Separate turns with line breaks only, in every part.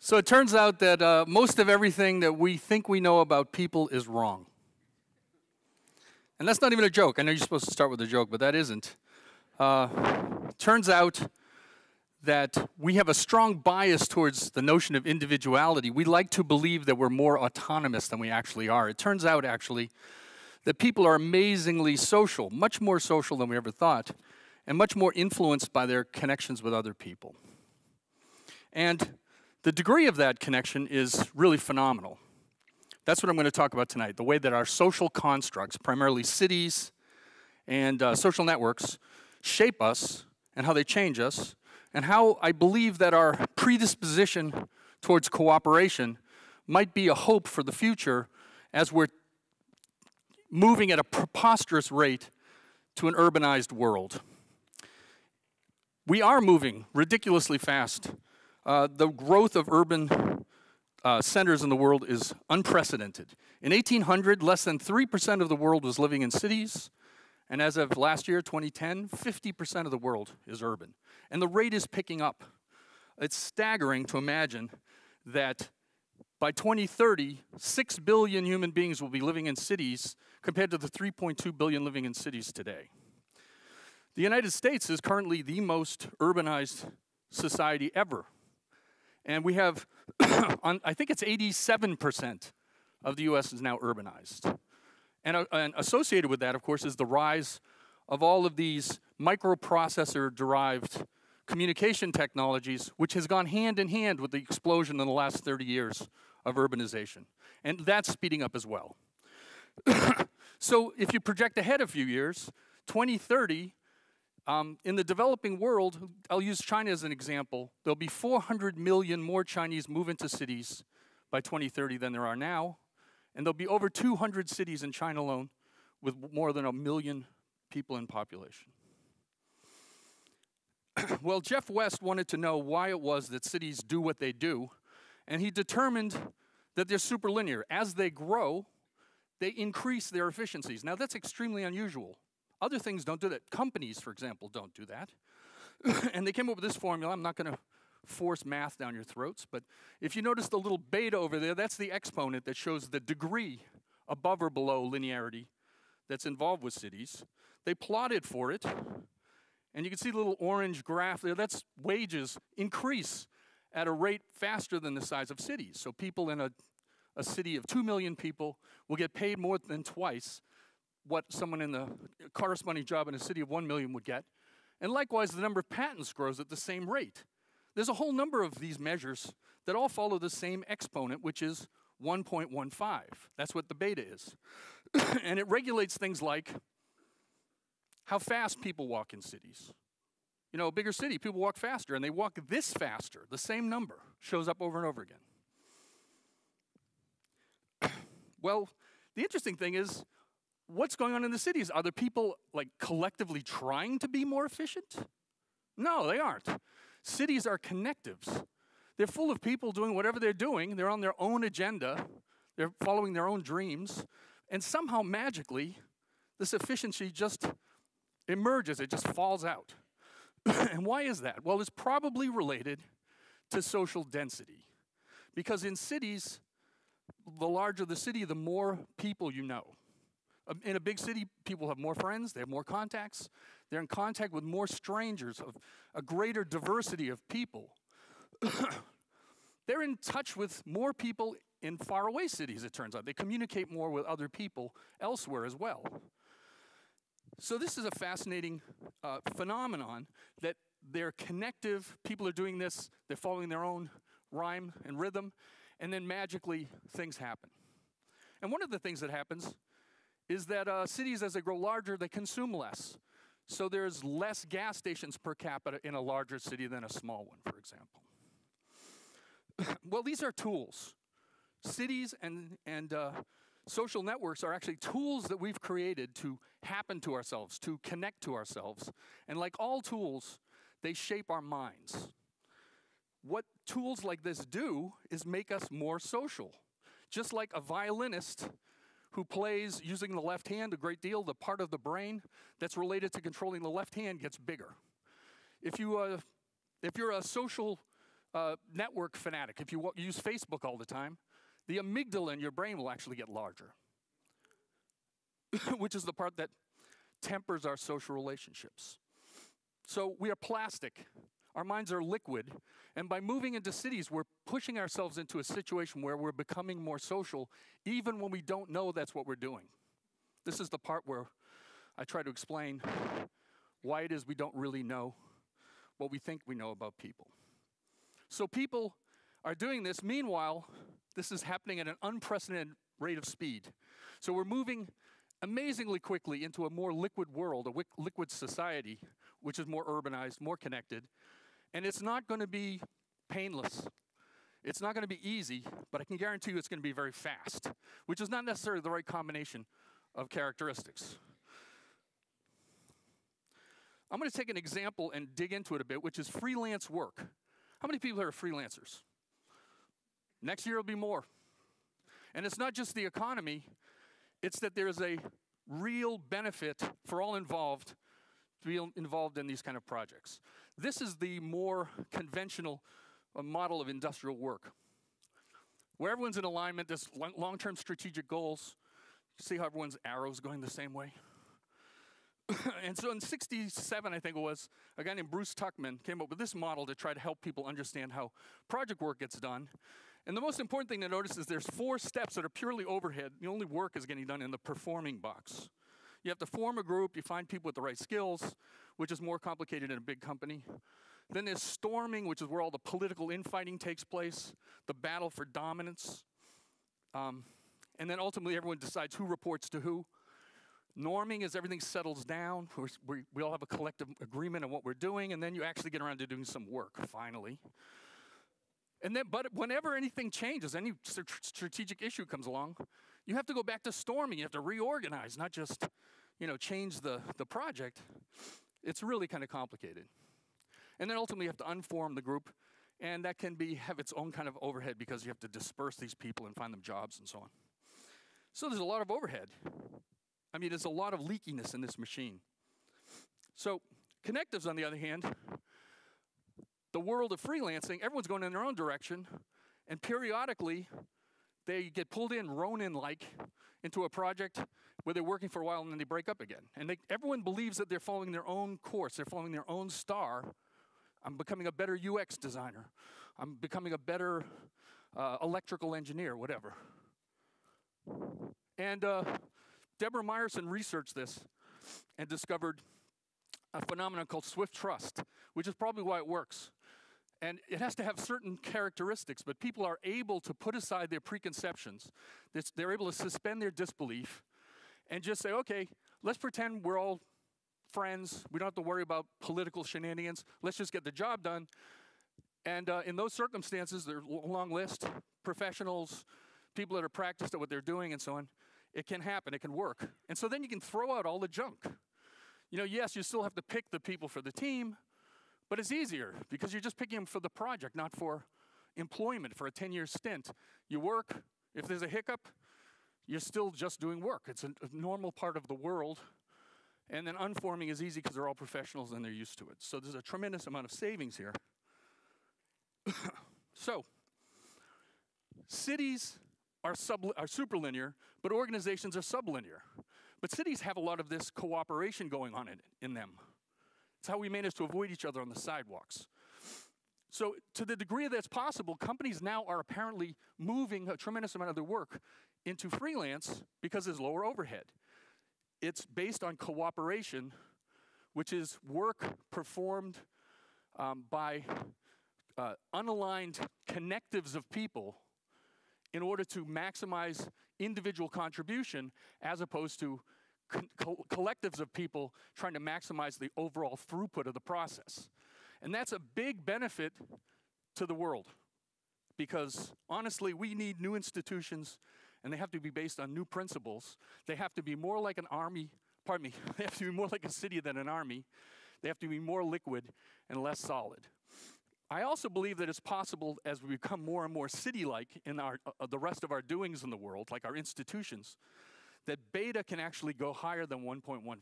So it turns out that most of everything that we think we know about people is wrong. And that's not even a joke. I know you're supposed to start with a joke, but that isn't. Turns out that we have a strong bias towards the notion of individuality. We like to believe that we're more autonomous than we actually are. It turns out, actually, that people are amazingly social, much more social than we ever thought, and much more influenced by their connections with other people. And the degree of that connection is really phenomenal. That's what I'm going to talk about tonight, the way that our social constructs, primarily cities and social networks, shape us and how they change us, and how I believe that our predisposition towards cooperation might be a hope for the future as we're moving at a preposterous rate to an urbanized world. We are moving ridiculously fast. The growth of urban centers in the world is unprecedented. In 1800, less than 3% of the world was living in cities, and as of last year, 2010, 50% of the world is urban. And the rate is picking up. It's staggering to imagine that by 2030, 6 billion human beings will be living in cities compared to the 3.2 billion living in cities today. The United States is currently the most urbanized society ever. And we have, I think it's 87% of the US is now urbanized. And associated with that, of course, is the rise of all of these microprocessor-derived communication technologies, which has gone hand in hand with the explosion in the last 30 years of urbanization. And that's speeding up as well. So if you project ahead a few years, 2030, in the developing world, I'll use China as an example, there'll be 400 million more Chinese move into cities by 2030 than there are now, and there'll be over 200 cities in China alone with more than 1 million people in population. Well, Jeff West wanted to know why it was that cities do what they do, and he determined that they're superlinear. As they grow, they increase their efficiencies. Now, that's extremely unusual. Other things don't do that. Companies, for example, don't do that. And they came up with this formula. I'm not going to force math down your throats, but if you notice the little beta over there, that's the exponent that shows the degree above or below linearity that's involved with cities. They plotted for it, and you can see the little orange graph there. That's wages increase at a rate faster than the size of cities. So people in a city of 2 million people will get paid more than twice what someone in the corresponding job in a city of 1 million would get. And likewise, the number of patents grows at the same rate. There's a whole number of these measures that all follow the same exponent, which is 1.15. That's what the beta is. And it regulates things like how fast people walk in cities. You know, a bigger city, people walk faster, and they walk this faster. The same number shows up over and over again. Well, the interesting thing is, what's going on in the cities? Are the people, like, collectively trying to be more efficient? No, they aren't. Cities are connectives. They're full of people doing whatever they're doing. They're on their own agenda. They're following their own dreams. And somehow, magically, this efficiency just emerges. It just falls out. And why is that? Well, it's probably related to social density. Because in cities, the larger the city, the more people you know. In a big city, people have more friends, they have more contacts, they're in contact with more strangers, of a greater diversity of people. They're in touch with more people in faraway cities, it turns out. They communicate more with other people elsewhere as well. So this is a fascinating phenomenon that they're connective, people are doing this, they're following their own rhyme and rhythm, and then magically things happen. And one of the things that happens is that cities, as they grow larger, they consume less. So there's less gas stations per capita in a larger city than a small one, for example. Well, these are tools. Cities and social networks are actually tools that we've created to happen to ourselves, to connect to ourselves. And like all tools, they shape our minds. What tools like this do is make us more social. Just like a violinist who plays using the left hand a great deal, the part of the brain that's related to controlling the left hand gets bigger. If you're a social network fanatic. If you use Facebook all the time, the amygdala in your brain will actually get larger, which is the part that tempers our social relationships. So we are plastic. Our minds are liquid. And by moving into cities, we're pushing ourselves into a situation where we're becoming more social, even when we don't know that's what we're doing. This is the part where I try to explain why it is we don't really know what we think we know about people. So people are doing this. Meanwhile, this is happening at an unprecedented rate of speed. So we're moving amazingly quickly into a more liquid world, a liquid society, which is more urbanized, more connected. And it's not going to be painless. It's not going to be easy, but I can guarantee you it's going to be very fast, which is not necessarily the right combination of characteristics. I'm going to take an example and dig into it a bit, which is freelance work. How many people here are freelancers? Next year will be more. And it's not just the economy, it's that there's a real benefit for all involved to be involved in these kind of projects. This is the more conventional model of industrial work, where everyone's in alignment, there's long-term strategic goals. You see how everyone's arrows going the same way? And so in '67, I think it was, a guy named Bruce Tuckman came up with this model to try to help people understand how project work gets done. And the most important thing to notice is there's 4 steps that are purely overhead. The only work is getting done in the performing box. You have to form a group, you find people with the right skills, which is more complicated in a big company. Then there's storming, which is where all the political infighting takes place, the battle for dominance. And then ultimately everyone decides who reports to who. Norming is everything settles down. We all have a collective agreement on what we're doing, and then you actually get around to doing some work, finally. And then, but whenever anything changes, any strategic issue comes along, you have to go back to storming. You have to reorganize, not just, change the project. It's really kind of complicated. And then ultimately you have to unform the group, and that can have its own kind of overhead because you have to disperse these people and find them jobs and so on. So there's a lot of overhead. There's a lot of leakiness in this machine. So connectives, on the other hand, the world of freelancing, everyone's going in their own direction, and periodically they get pulled in, Ronin-like, into a project where they're working for a while and then they break up again. And everyone believes that they're following their own course, they're following their own star. I'm becoming a better UX designer. I'm becoming a better electrical engineer, whatever. And Deborah Meyerson researched this and discovered a phenomenon called swift trust, which is probably why it works. And it has to have certain characteristics, but people are able to put aside their preconceptions. They're able to suspend their disbelief and just say, okay, let's pretend we're all friends. We don't have to worry about political shenanigans. Let's just get the job done. And in those circumstances, there's a long list, professionals, people that are practiced at what they're doing and so on. It can happen, it can work. And so then you can throw out all the junk. Yes, you still have to pick the people for the team, but it's easier because you're just picking them for the project, not for employment, for a 10-year stint. You work, if there's a hiccup, you're still just doing work. It's a normal part of the world. And then unforming is easy because they're all professionals and they're used to it. So there's a tremendous amount of savings here. So, cities are superlinear, but organizations are sublinear. But cities have a lot of this cooperation going on in them. It's how we manage to avoid each other on the sidewalks. So to the degree that's possible, companies now are apparently moving a tremendous amount of their work into freelance because there's lower overhead. It's based on cooperation, which is work performed by unaligned connectives of people in order to maximize individual contribution as opposed to collectives of people trying to maximize the overall throughput of the process. And that's a big benefit to the world because honestly, we need new institutions and they have to be based on new principles. They have to be more like an army, they have to be more like a city than an army. They have to be more liquid and less solid. I also believe that it's possible as we become more and more city-like in the rest of our doings in the world, like our institutions, that beta can actually go higher than 1.15.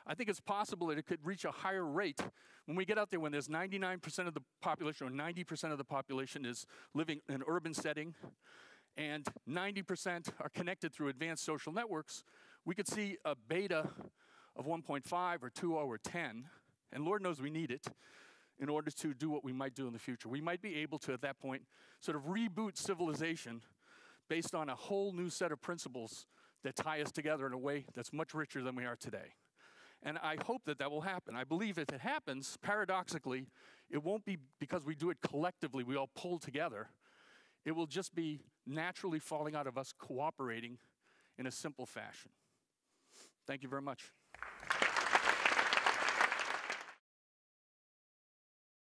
I think it's possible that it could reach a higher rate when we get out there when there's 99% of the population or 90% of the population is living in an urban setting and 90% are connected through advanced social networks. We could see a beta of 1.5 or 2 or 10, and Lord knows we need it in order to do what we might do in the future. We might be able to, at that point, sort of reboot civilization based on a whole new set of principles that tie us together in a way that's much richer than we are today. And I hope that that will happen. I believe if it happens, paradoxically, it won't be because we do it collectively, we all pull together. It will just be naturally falling out of us cooperating in a simple fashion. Thank you very much.